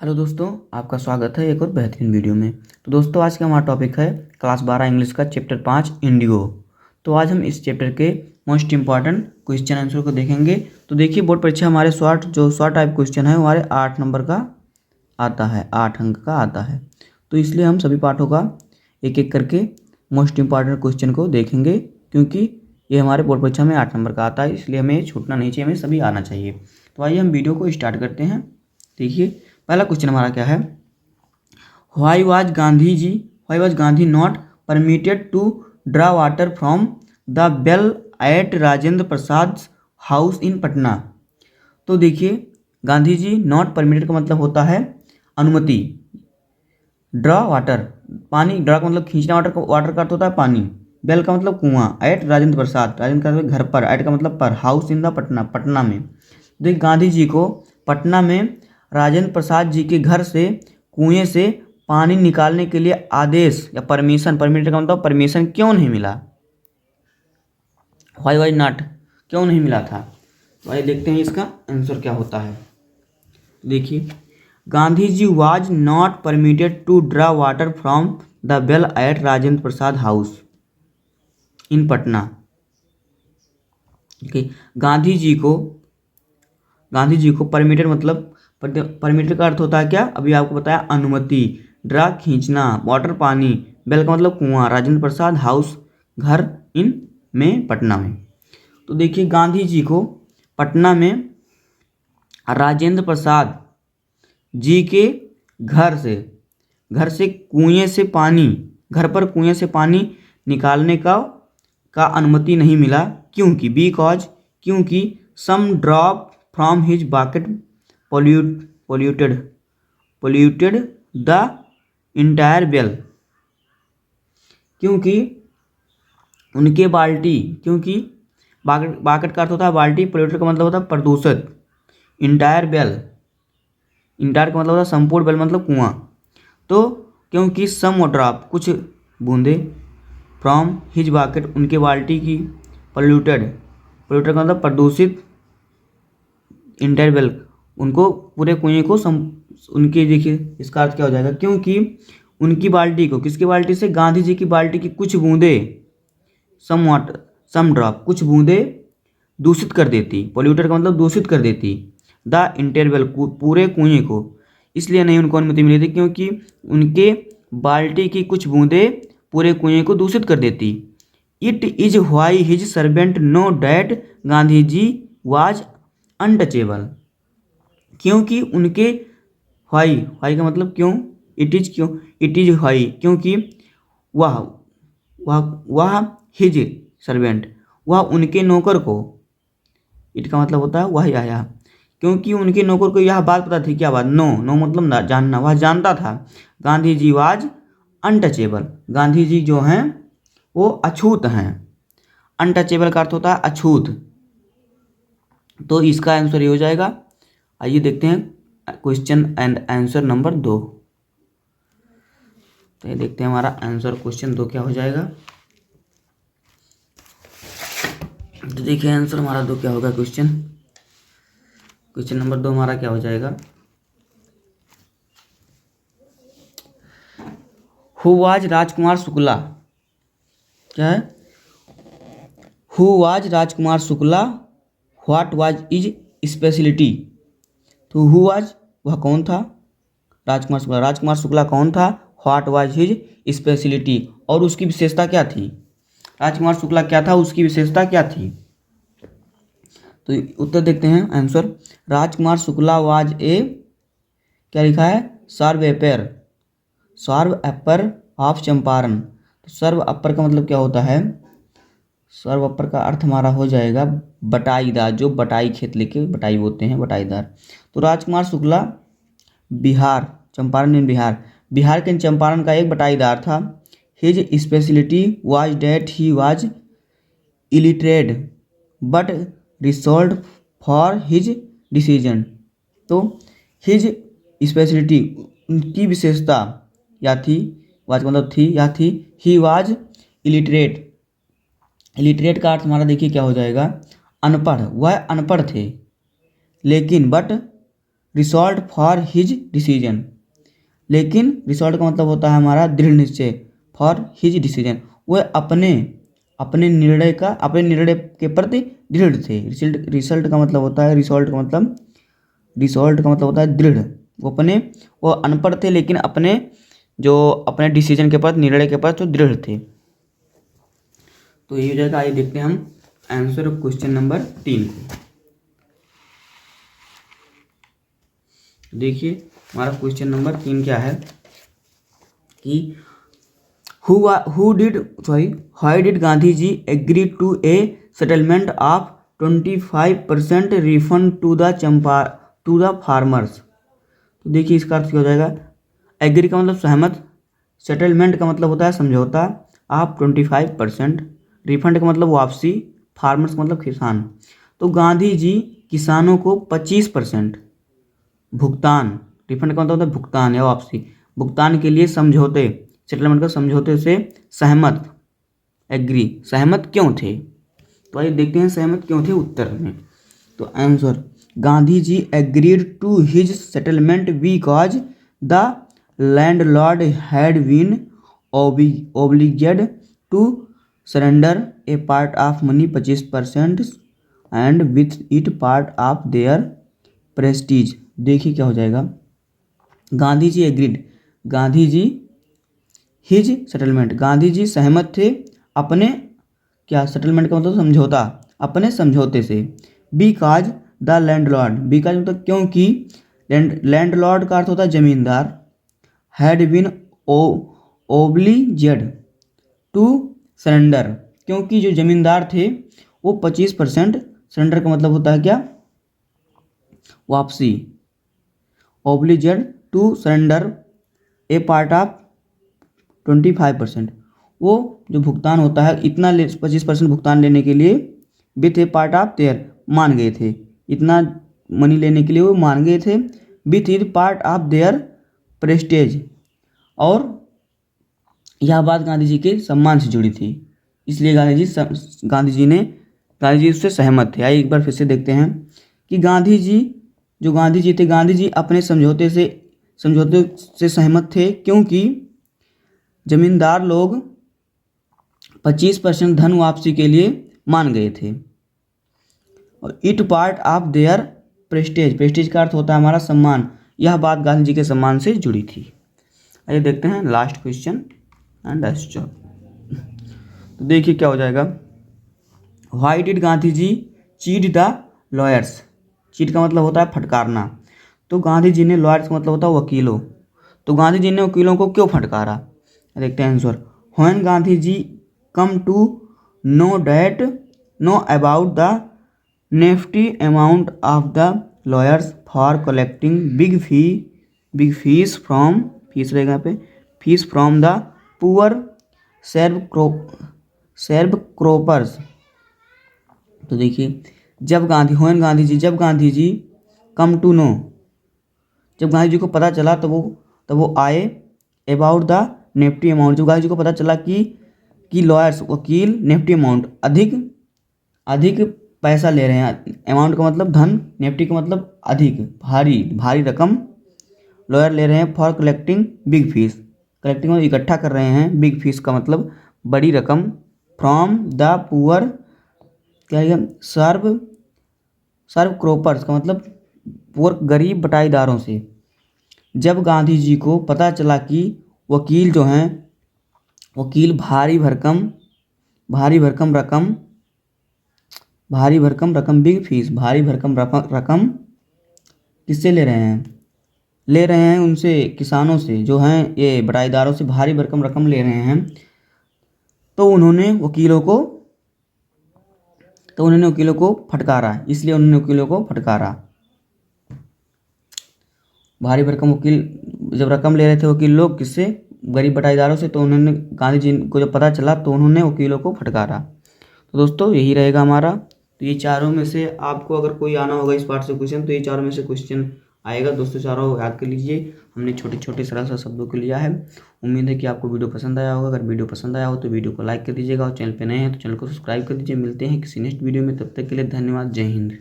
Hello दोस्तों, आपका स्वागत है एक और बेहतरीन वीडियो में। तो दोस्तों, आज का हमारा टॉपिक है क्लास 12 इंग्लिश का चैप्टर 5 इंडिगो। तो आज हम इस चैप्टर के मोस्ट इंपॉर्टेंट क्वेश्चन आंसर को देखेंगे। तो देखिए, बोर्ड परीक्षा हमारे शॉर्ट टाइप क्वेश्चन है हमारे 8 नंबर का आता है, 8 अंक का आता है। तो इसलिए हम सभी पाठों का एक एक करके मोस्ट इंपॉर्टेंट क्वेश्चन को देखेंगे, क्योंकि ये हमारे बोर्ड परीक्षा में 8 नंबर का आता है, इसलिए हमें छूटना नहीं चाहिए, हमें सभी आना चाहिए। तो आइए हम वीडियो को स्टार्ट करते हैं। देखिए, पहला क्वेश्चन हमारा क्या है। Why was Gandhi not permitted to draw water from the well at Rajendra Prasad house in Patna. तो देखिए, गांधी जी नॉट परमिटेड का मतलब होता है अनुमति। ड्रा वाटर, पानी, ड्रा का मतलब खींचना, वाटर का अर्थ होता है पानी। बेल का मतलब कुआं, एट राजेंद्र प्रसाद, राजेंद्र का मतलब घर पर, एट का मतलब पर, house in the Patna, Patna में। देखिए, गांधी जी को पटना में राजेंद्र प्रसाद जी के घर से कुएं से पानी निकालने के लिए आदेश या परमिशन, परमिटेड का मतलब परमिशन क्यों नहीं मिला। व्हाई वाज नॉट, क्यों नहीं मिला था। तो आइए देखते हैं इसका आंसर क्या होता है। देखिए, Gandhi ji was not permitted to draw water from the well at Rajendra Prasad house in Patna. Gandhi ji को परमिटेड मतलब, परमिटेड का अर्थ होता है क्या, अभी आपको बताया, अनुमति। ड्रा खींचना, वाटर पानी, बेल का मतलब कुआं, राजेंद्र प्रसाद हाउस घर, इन में पटना में। तो देखिए, गांधी जी को पटना में राजेंद्र प्रसाद जी के घर से कुएं से पानी, घर पर कुएं से पानी निकालने का अनुमति नहीं मिला। क्योंकि some drop from his bucket polluted the entire well. क्योंकि बाकेट का अर्थ होता है बाल्टी, पोल्यूटेड का मतलब होता है प्रदूषित, इंटायर वेल, इंटायर का मतलब होता है संपूर्ण, वेल मतलब कुआं। तो क्योंकि सम ड्रॉप कुछ बूंदे, फ्रॉम हिज बाकेट उनके बाल्टी की, पोल्यूटेड का मतलब प्रदूषित, इंटायर वेल उनको पूरे कुएं को उनके, देखिए इसका अर्थ क्या हो जाएगा, क्योंकि उनकी बाल्टी को, किसकी बाल्टी से, गांधी जी की बाल्टी की कुछ बूंदे, सम ड्रॉप कुछ बूंदे दूषित कर देती, पोल्यूटेड का मतलब दूषित कर देती, द इंटायर वेल पूरे कुएं को। इसलिए नहीं उनको अनुमति मिली थी, क्योंकि उनके बाल्टी की कुछ बूंदे पूरे कुएं को दूषित कर देती। It is why his servant know that Gandhi ji was untouchable. क्योंकि उनके, व्हाई का मतलब क्यों, इट इज व्हाई क्योंकि वह हिज सर्वेंट, वह उनके नौकर को, इट का मतलब होता है वह आया, क्योंकि उनके नौकर को यह बात पता थी। क्या बात, नो मतलब जानना, वह जानता था गांधी जी वाज अनटचेबल, गांधी जी जो हैं वो अछूत हैं। अनटचेबल का अर्थ होता है अछूत। तो इसका आंसर ये हो जाएगा। आइए देखते हैं क्वेश्चन एंड आंसर नंबर 2। तो ये देखते हैं हमारा आंसर क्वेश्चन 2 क्या हो जाएगा। तो देखिए, आंसर हमारा 2 क्या होगा। क्वेश्चन नंबर 2 हमारा क्या हो जाएगा। हु वाज राजकुमार शुक्ला, क्या है, who was Rajkumar Shukla, what was is speciality. तो हु वाज, वह कौन था, राजकुमार शुक्ला कौन था, व्हाट वाज हिज स्पेशलिटी, और उसकी विशेषता क्या थी। राजकुमार शुक्ला क्या था, उसकी विशेषता क्या थी। तो उत्तर देखते हैं answer. Rajkumar Shukla was a, क्या लिखा है, सर्व अपर ऑफ चंपारण। तो सर्व अपर का मतलब क्या होता है, सर्व अपर का अर्थ हमारा हो जाएगा बटाईदार, जो बटाई खेत लेके बटाई बोते हैं, बटाईदार। तो राजकुमार शुक्ला बिहार, चंपारण इन बिहार के चंपारण का एक बटाईदार था। His speciality was that he was illiterate but resolve for his decision. तो हिज स्पेशलिटी, उनकी विशेषता या थी, वाज मतलब थी या थी, ही वाज इलिटरेट, इलिटरेट का अर्थ हमारा देखिए क्या हो जाएगा, अनपढ़, वह अनपढ़ थे, लेकिन but resort for his decision, लेकिन रिसॉल्ट का मतलब होता है हमारा दृढ़ निश्चय, फॉर हिज डिसीजन वह अपने अपने निर्णय के प्रति दृढ़ थे। रिसल्ट का मतलब होता है रिसॉल्ट का मतलब होता है दृढ़। वो अनपढ़ थे लेकिन अपने डिसीजन के प्रति, निर्णय के प्रति तो दृढ़ थे। तो ये हो जाएगा। आइए देखते हैं हम आंसर ऑफ क्वेश्चन नंबर 3 को। देखिए हमारा क्वेश्चन नंबर 3 क्या है कि why did Gandhi ji agree to a settlement of 25% refund to the farmers. तो देखिए इसका अर्थ क्या हो जाएगा। एग्री का मतलब सहमत, सेटलमेंट का मतलब होता है समझौता, आप 25%, रिफंड का मतलब वापसी, फार्मर्स का मतलब किसान। तो गांधी जी किसानों को 25% भुगतान, रिफंड का मतलब होता है भुगतान या वापसी, भुगतान के लिए समझौते, सेटलमेंट का समझौते से सहमत, एग्री, सहमत क्यों थे। तो आइए देखते हैं सहमत क्यों थे उत्तर में। तो answer, Gandhi ji agreed to his settlement because the landlord had been obliged to surrender a part of money 25% and with it part of their prestige. देखिए क्या हो जाएगा। Gandhi ji agreed, Gandhi ji his settlement, Gandhi ji सहमत थे अपने, क्या सेटलमेंट का मतलब समझौता, अपने समझौते से। बिकॉज द लैंडलॉर्ड, बिकॉज मतलब क्योंकि, लैंडलॉर्ड का अर्थ होता है जमींदार, हैड बीन ओब्लिजेड टू सरेंडर, क्योंकि जो जमींदार थे वो 25%, सरेंडर का मतलब होता है क्या, वापसी, obliged to surrender a part of 25%, वो जो भुगतान होता है इतना 25% भुगतान लेने के लिए with A part of there, मान गए थे, इतना मनी लेने के लिए वो मान गए थे, with is part of there prestige, और यह बात गांधी जी के सम्मान से जुड़ी थी, इसलिए गांधी जी उससे सहमत थे। आइए एक बार फिर से देखते हैं कि गांधी जी थे, गांधी जी अपने समझौते से सहमत थे क्योंकि जमींदार लोग 25% धन वापसी के लिए मान गए थे, और it part of there prestige, prestige का अर्थ होता है हमारा सम्मान, यह बात गांधी जी के सम्मान से जुड़ी थी। आइए देखते हैं लास्ट क्वेश्चन एंड आंसर। तो देखिए क्या हो जाएगा। Why did Gandhi ji cheat the lawyers, cheat का मतलब होता है फटकारना, तो गांधी जी ने, लॉयर्स का मतलब होता है वकीलों, तो गांधी जी ने वकीलों को क्यों फटकारा। देखते हैं answer. When Gandhi ji come to know about the hefty amount of the lawyers for collecting big fees from, fees रहेगा यहाँ पे, fees from the poor sharecroppers. तो देखिए जब Gandhi ji come to know, जब गांधी जी को पता चला तब वो आए अबाउट द नेफ्टी अमाउंट, जब गांधी जी को पता चला कि लॉयर्स, वकील नेफ्टी अमाउंट, अधिक पैसा ले रहे हैं, अमाउंट का मतलब धन, नेफ्टी का मतलब अधिक, भारी रकम लॉयर ले रहे हैं, for collecting big fees, collecting मतलब इकट्ठा कर रहे हैं, बिग फीस का मतलब बड़ी रकम, फ्रॉम द पुअर, क्या है, सर्व क्रोपर्स का मतलब पुअर, गरीब बटाईदारों से। जब गांधी जी को पता चला कि वकील जो हैं, वकील भारी भरकम बिग फीस, भारी भरकम रकम किससे ले रहे हैं उनसे, किसानों से जो हैं ये बटाईदारों से भारी भरकम रकम ले रहे हैं, तो उन्होंने वकीलों को फटकारा, इसलिए उन्होंने वकीलों को फटकारा। भारी भरकम वकील जब रकम ले रहे थे वकील लोग, किससे, गरीब बटाईदारों से, तो उन्होंने, गांधी जी को जब पता चला तो उन्होंने वकीलों को फटकारा। तो दोस्तों यही रहेगा हमारा। तो ये चारों में से आपको अगर कोई आना होगा इस पार्ट से क्वेश्चन, तो ये चारों में से क्वेश्चन आएगा दोस्तों, चारों याद कर लीजिए। हमने छोटे छोटे सरल शब्दों को लिया है। उम्मीद है कि आपको वीडियो पसंद आया होगा। अगर वीडियो पसंद आया हो तो वीडियो को लाइक कर दीजिएगा, और चैनल पे नए हैं तो चैनल को सब्सक्राइब कर दीजिए। मिलते हैं किसी नेक्स्ट वीडियो में, तब तक के लिए धन्यवाद। जय हिंद।